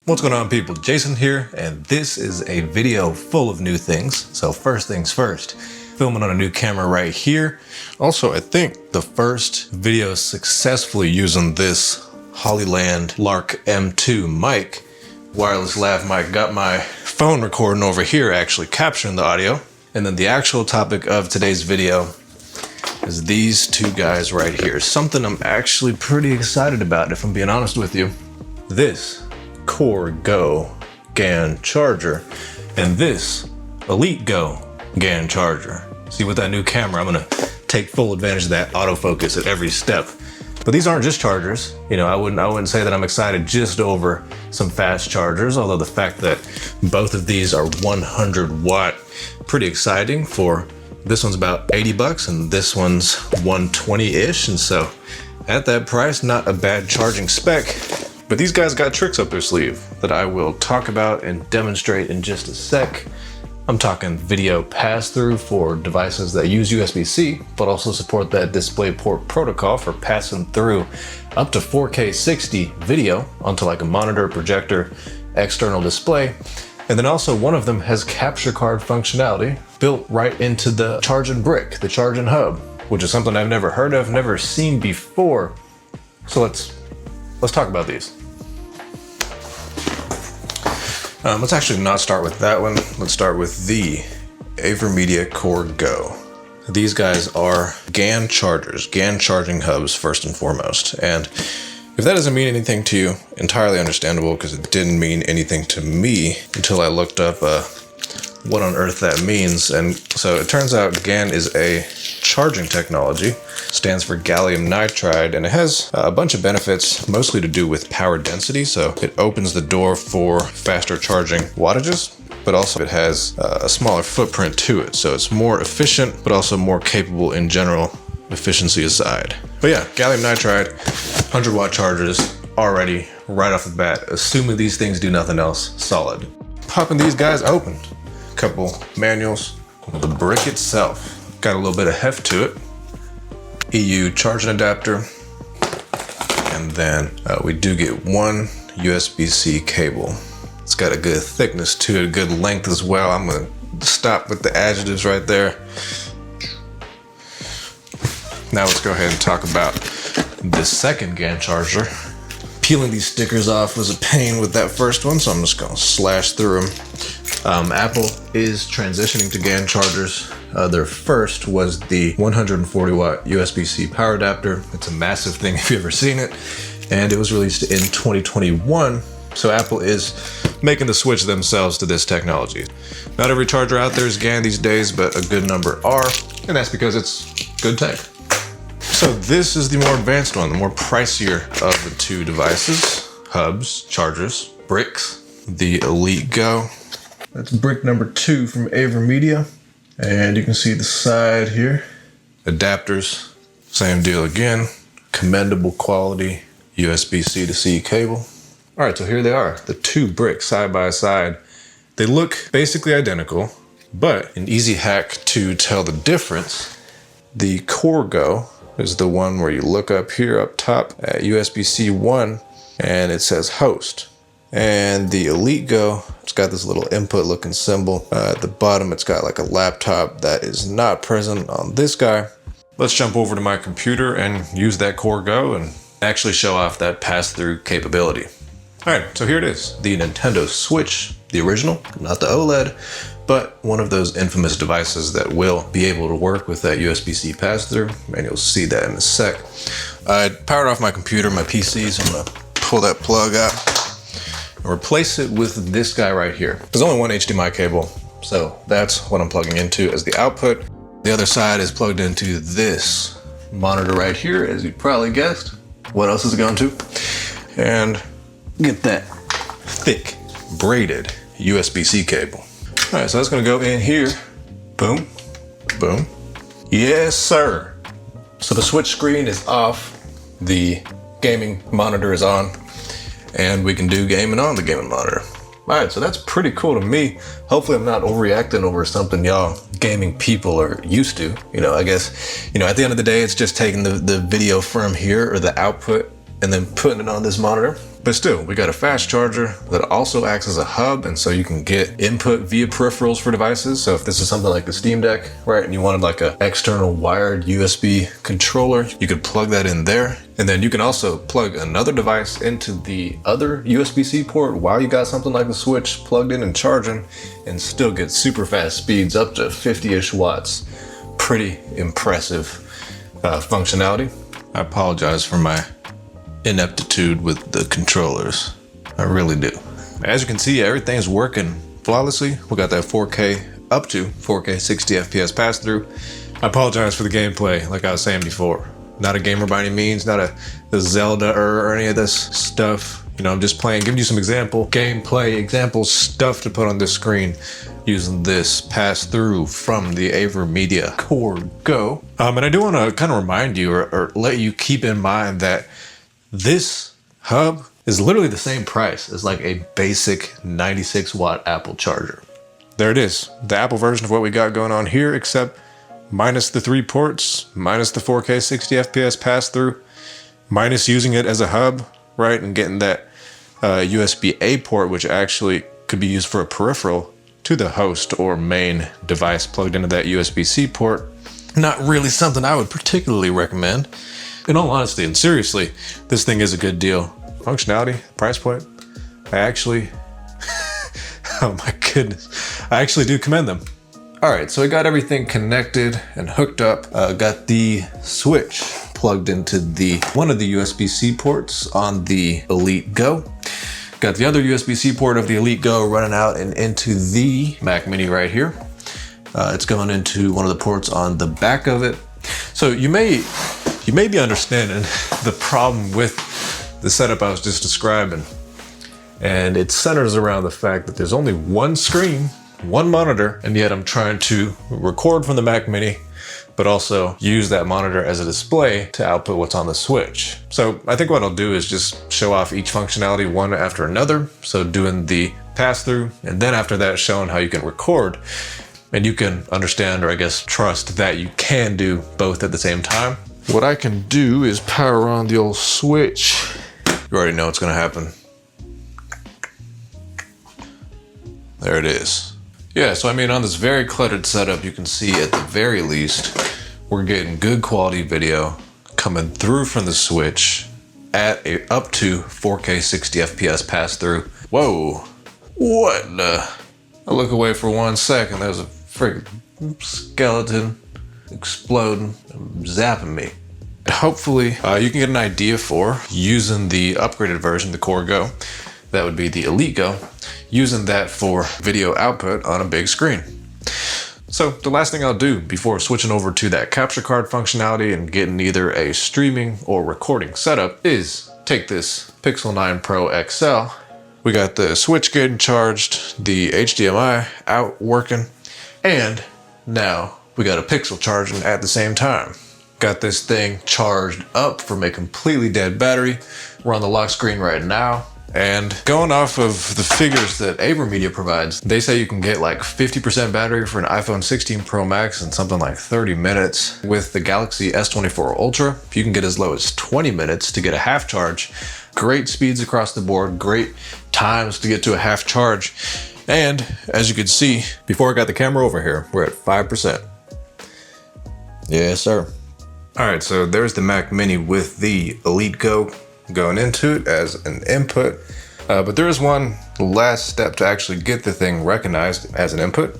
What's going on, people? Jason here, and this is a video full of new things. So first things first, filming on a new camera right here. Also, I think the first video successfully using this Hollyland Lark M2 mic, wireless lav mic. Got my phone recording over here, actually capturing the audio. And then the actual topic of today's video is these two guys right here. Something I'm actually pretty excited about, if I'm being honest with you. This Core Go GaN Charger and this Elite Go GaN Charger. See, with that new camera, I'm gonna take full advantage of that autofocus at every step. But these aren't just chargers. You know, I wouldn't say that I'm excited just over some fast chargers, although the fact that both of these are 100 watt, pretty exciting. For this one's about 80 bucks and this one's 120-ish. And so at that price, not a bad charging spec. But these guys got tricks up their sleeve that I will talk about and demonstrate in just a sec. I'm talking video pass-through for devices that use USB-C, but also support that DisplayPort protocol for passing through up to 4K 60 video onto like a monitor, projector, external display. And then also one of them has capture card functionality built right into the charging brick, the charging hub, which is something I've never heard of, never seen before. So let's talk about these. Let's actually not start with that one. Let's start with the AVerMedia Core Go. These guys are GaN chargers, GaN charging hubs first and foremost. And if that doesn't mean anything to you, entirely understandable, because it didn't mean anything to me until I looked up what on earth that means. And so it turns out GaN is a charging technology, stands for gallium nitride, and it has a bunch of benefits, mostly to do with power density. So it opens the door for faster charging wattages, but also it has a smaller footprint to it. So it's more efficient, but also more capable in general, efficiency aside. But yeah, gallium nitride, 100 watt chargers already right off the bat, assuming these things do nothing else, solid. Popping these guys open. Couple manuals. The brick itself got a little bit of heft to it. EU charging adapter, and then we do get one USB-C cable. It's got a good thickness to it, a good length as well. I'm gonna stop with the adjectives right there. Now let's go ahead and talk about the second GaN charger. Peeling these stickers off was a pain with that first one, so I'm just gonna slash through them. Apple is transitioning to GaN chargers. Their first was the 140 watt USB-C power adapter. It's a massive thing if you've ever seen it. And it was released in 2021. So Apple is making the switch themselves to this technology. Not every charger out there is GaN these days, but a good number are. And that's because it's good tech. So this is the more advanced one, the more pricier of the two devices. Hubs, chargers, bricks. The Elite Go. That's brick number 2 from AVerMedia. And you can see the side here. Adapters, same deal again. Commendable quality USB-C to C cable. All right, so here they are, the two bricks side by side. They look basically identical, but an easy hack to tell the difference. The Core Go is the one where you look up here up top at USB-C 1 and it says host. And the Elite Go, it's got this little input looking symbol. At the bottom, it's got like a laptop that is not present on this guy. Let's jump over to my computer and use that Core Go and actually show off that pass-through capability. All right, so here it is. The Nintendo Switch, the original, not the OLED, but one of those infamous devices that will be able to work with that USB-C pass-through, and you'll see that in a sec. I powered off my computer, my PC, so I'm gonna pull that plug out. Replace it with this guy right here. There's only one HDMI cable, so that's what I'm plugging into as the output. The other side is plugged into this monitor right here, as you probably guessed. What else is it going to? And get that thick braided USB-C cable. All right, so that's gonna go in here. Boom, boom. Yes, sir. So the switch screen is off. The gaming monitor is on. And we can do gaming on the gaming monitor. All right, so that's pretty cool to me. Hopefully I'm not overreacting over something y'all gaming people are used to. You know, I guess, you know, at the end of the day, it's just taking the video from here or the output and then putting it on this monitor. But still, we got a fast charger that also acts as a hub, and so you can get input via peripherals for devices. So if this is something like the Steam Deck, right, and you wanted like an external wired USB controller, you could plug that in there. And then you can also plug another device into the other USB-C port while you got something like the Switch plugged in and charging, and still get super fast speeds up to 50-ish watts. Pretty impressive functionality. I apologize for my ineptitude with the controllers. I really do. As you can see, everything's working flawlessly. We got that 4K up to 4K 60 FPS pass through. I apologize for the gameplay, like I was saying before. Not a gamer by any means, not a Zelda or any of this stuff. You know, I'm just playing, giving you some gameplay example stuff to put on this screen using this pass through from the AVerMedia Core Go. And I do want to kind of remind you or let you keep in mind that this hub is literally the same price as like a basic 96 watt Apple charger. There it is, the Apple version of what we got going on here, except minus the 3 ports, minus the 4K 60 FPS pass through, minus using it as a hub, right? And getting that USB-A port, which actually could be used for a peripheral to the host or main device plugged into that USB-C port. Not really something I would particularly recommend. In all honesty and seriously, this thing is a good deal. Functionality, price point, I actually, oh my goodness, I actually do commend them. All right, so I got everything connected and hooked up. Got the Switch plugged into one of the USB-C ports on the Elite Go. Got the other USB-C port of the Elite Go running out and into the Mac Mini right here. It's going into one of the ports on the back of it. So you may be understanding the problem with the setup I was just describing. And it centers around the fact that there's only one screen, one monitor, and yet I'm trying to record from the Mac Mini, but also use that monitor as a display to output what's on the Switch. So I think what I'll do is just show off each functionality one after another. So doing the pass through, and then after that showing how you can record. And you can understand, or I guess trust, that you can do both at the same time. What I can do is power on the old Switch. You already know what's gonna happen. There it is. Yeah, so I mean, on this very cluttered setup, you can see at the very least, we're getting good quality video coming through from the Switch at up to 4K 60 FPS pass through. Whoa, what the? I look away for 1 second, there's a freaking skeleton exploding, zapping me. Hopefully you can get an idea for using the upgraded version, the Core Go. That would be the Elite Go, using that for video output on a big screen. So the last thing I'll do before switching over to that capture card functionality and getting either a streaming or recording setup is take this Pixel 9 Pro XL. We got the Switch getting charged, the HDMI out working, and now we got a Pixel charging at the same time. Got this thing charged up from a completely dead battery. We're on the lock screen right now. And going off of the figures that AVerMedia provides, they say you can get like 50% battery for an iPhone 16 Pro Max in something like 30 minutes. With the Galaxy S24 Ultra, you can get as low as 20 minutes to get a half charge. Great speeds across the board, great times to get to a half charge. And as you can see, before I got the camera over here, we're at 5%. Yes, sir. All right, so there's the Mac Mini with the Elite Go going into it as an input. But there is one last step to actually get the thing recognized as an input.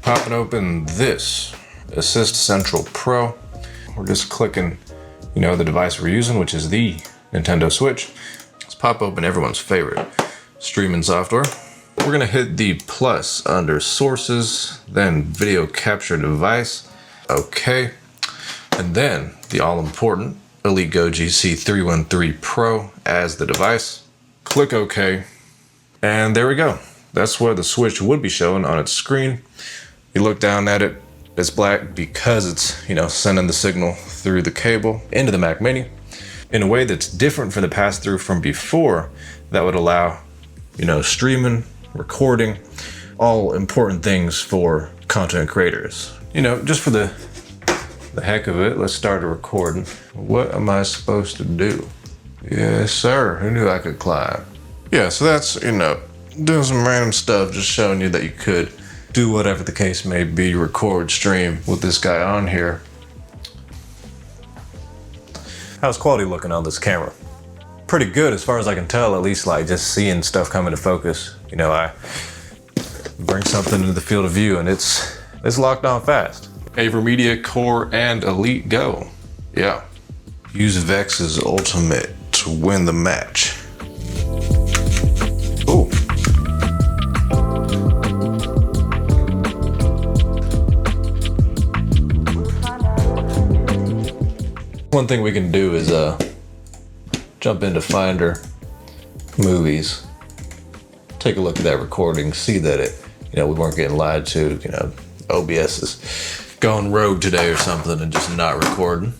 Popping open this Assist Central Pro. We're just clicking, the device we're using, which is the Nintendo Switch. Let's pop open everyone's favorite streaming software. We're gonna hit the plus under sources, then video capture device. Okay. And then the all important Elite Go GC313 Pro as the device. Click OK, and there we go. That's what the Switch would be showing on its screen. You look down at it, it's black because it's, sending the signal through the cable into the Mac Mini in a way that's different from the pass-through from before that would allow, streaming, recording, all important things for content creators. Just for the heck of it, let's start a recording. What am I supposed to do? Yes, sir. Who knew I could climb? Yeah, so that's, doing some random stuff, just showing you that you could do whatever the case may be, record, stream with this guy on here. How's quality looking on this camera? Pretty good as far as I can tell, at least like just seeing stuff come into focus. I bring something into the field of view and it's locked on fast. AVerMedia Core and Elite Go. Yeah. Use Vex's Ultimate to win the match. Ooh. One thing we can do is jump into Finder, Movies, take a look at that recording, see that we weren't getting lied to, OBS is going rogue today or something and just not recording.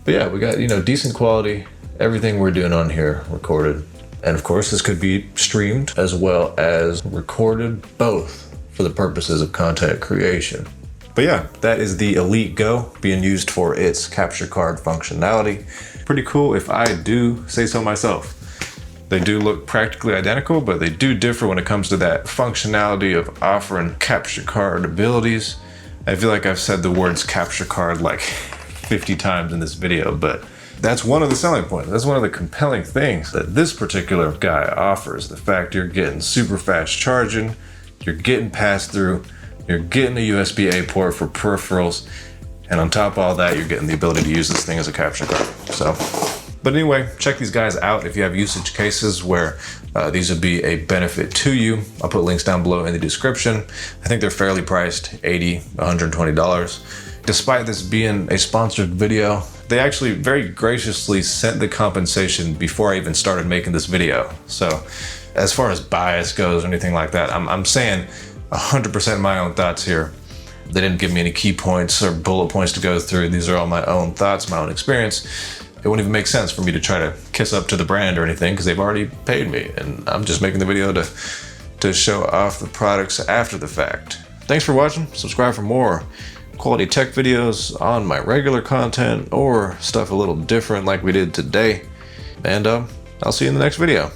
But yeah, we got, decent quality, everything we're doing on here recorded. And of course, this could be streamed as well as recorded, both for the purposes of content creation. But yeah, that is the Elite Go being used for its capture card functionality. Pretty cool if I do say so myself. They do look practically identical, but they do differ when it comes to that functionality of offering capture card abilities. I feel like I've said the words capture card like 50 times in this video, but that's one of the selling points. That's one of the compelling things that this particular guy offers. The fact you're getting super fast charging, you're getting pass through, you're getting a USB-A port for peripherals, and on top of all that, you're getting the ability to use this thing as a capture card. But anyway, check these guys out if you have usage cases where these would be a benefit to you. I'll put links down below in the description. I think they're fairly priced, $80, $120. Despite this being a sponsored video, they actually very graciously sent the compensation before I even started making this video. So as far as bias goes or anything like that, I'm saying 100% my own thoughts here. They didn't give me any key points or bullet points to go through. These are all my own thoughts, my own experience. It wouldn't even make sense for me to try to kiss up to the brand or anything because they've already paid me, and I'm just making the video to show off the products after the fact. Thanks for watching. Subscribe for more quality tech videos on my regular content or stuff a little different like we did today. And I'll see you in the next video.